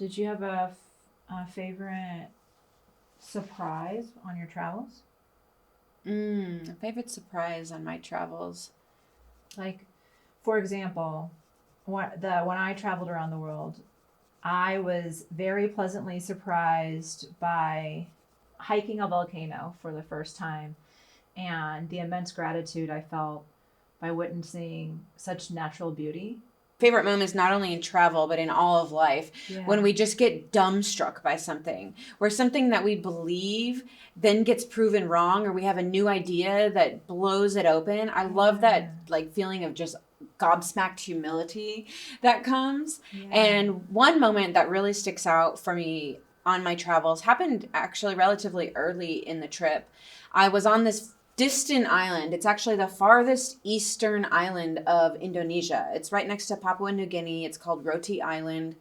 Did you have a favorite surprise on your travels? A favorite surprise on my travels. Like, for example, when I traveled around the world, I was very pleasantly surprised by hiking a volcano for the first time and the immense gratitude I felt by witnessing such natural beauty. Favorite moments not only in travel but in all of life, Yeah. when we just get dumbstruck by something, where something that we believe then gets proven wrong, or we have a new idea that blows it open. I love that like feeling of just gobsmacked humility that comes. Yeah. And one moment that really sticks out for me on my travels happened actually relatively early in the trip. I was on this distant island. It's actually the farthest eastern island of Indonesia. It's right next to Papua New Guinea. It's called Roti Island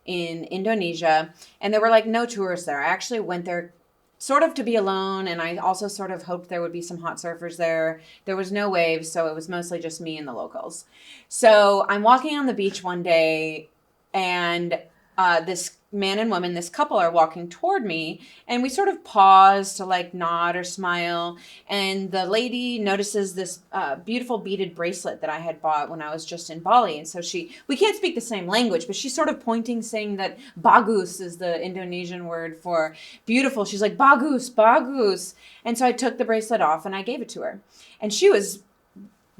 in Indonesia. And there were like no tourists there. I actually went there sort of to be alone, and I also sort of hoped there would be some hot surfers there. There was no waves, so it was mostly just me and the locals. So I'm walking on the beach one day, and this man and woman, this couple, are walking toward me, and we sort of pause to like nod or smile. And the lady notices this beautiful beaded bracelet that I had bought when I was just in Bali. And so we can't speak the same language, but she's sort of pointing, saying that bagus is the Indonesian word for beautiful. She's like, bagus, bagus. And so I took the bracelet off and I gave it to her. And she was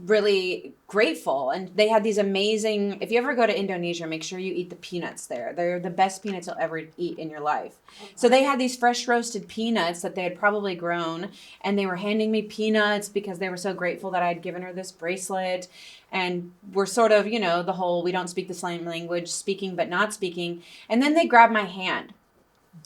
really grateful. And they had these amazing, if you ever go to Indonesia, make sure you eat the peanuts there. They're the best peanuts you'll ever eat in your life. So they had these fresh roasted peanuts that they had probably grown, and they were handing me peanuts because they were so grateful that I had given her this bracelet. And we're sort of, the whole we don't speak the same language, speaking but not speaking. And then they grab my hand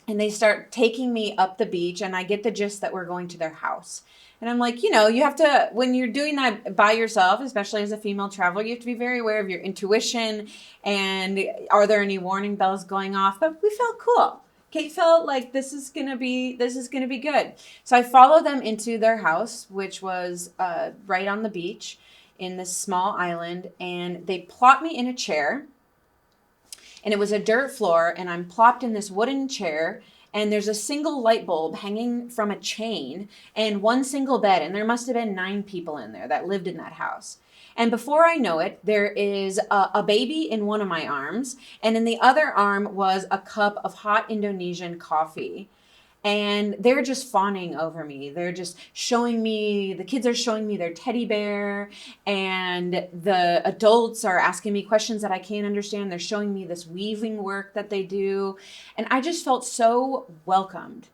and they start taking me up the beach, and I get the gist that we're going to their house. And I'm like, you have to, when you're doing that by yourself, especially as a female traveler, you have to be very aware of your intuition and are there any warning bells going off? But we felt cool. Kate felt like this is gonna be good. So I followed them into their house, which was right on the beach in this small island, and they plopped me in a chair. And it was a dirt floor, and I'm plopped in this wooden chair, and there's a single light bulb hanging from a chain and one single bed, and there must have been 9 people in there that lived in that house. And before I know it, there is a baby in one of my arms, and in the other arm was a cup of hot Indonesian coffee. And they're just fawning over me. They're just the kids are showing me their teddy bear, and the adults are asking me questions that I can't understand. They're showing me this weaving work that they do. And I just felt so welcomed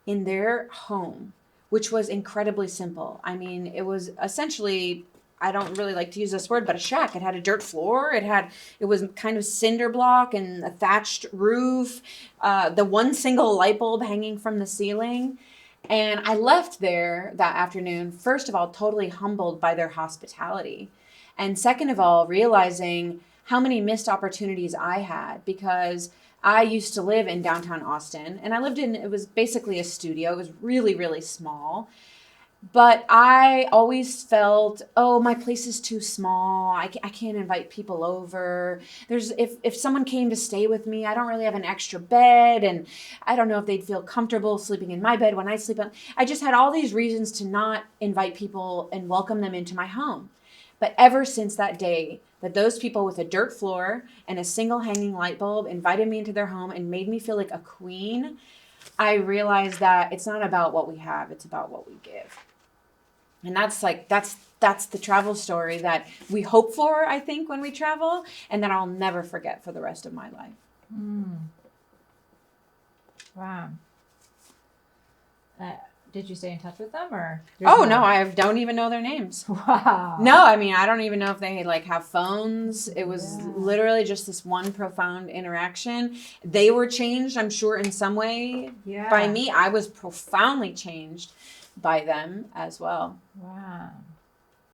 in their home, which was incredibly simple. I mean, it was essentially, I don't really like to use this word, but a shack. It had a dirt floor. It was kind of cinder block and a thatched roof. The one single light bulb hanging from the ceiling. And I left there that afternoon, first of all, totally humbled by their hospitality. And second of all, realizing how many missed opportunities I had, because I used to live in downtown Austin, and it was basically a studio. It was really, really small. But I always felt, oh, my place is too small. I can't invite people over. If someone came to stay with me, I don't really have an extra bed, and I don't know if they'd feel comfortable sleeping in my bed when I sleep. I just had all these reasons to not invite people and welcome them into my home. But ever since that day, that those people with a dirt floor and a single hanging light bulb invited me into their home and made me feel like a queen, I realized that it's not about what we have, it's about what we give. And that's the travel story that we hope for, I think, when we travel, and that I'll never forget for the rest of my life. Wow. Did you stay in touch with them, or? Oh, no, I don't even know their names. Wow. No, I mean, I don't even know if they have phones. It was literally just this one profound interaction. They were changed, I'm sure, in some way by me. I was profoundly changed by them as well. Wow.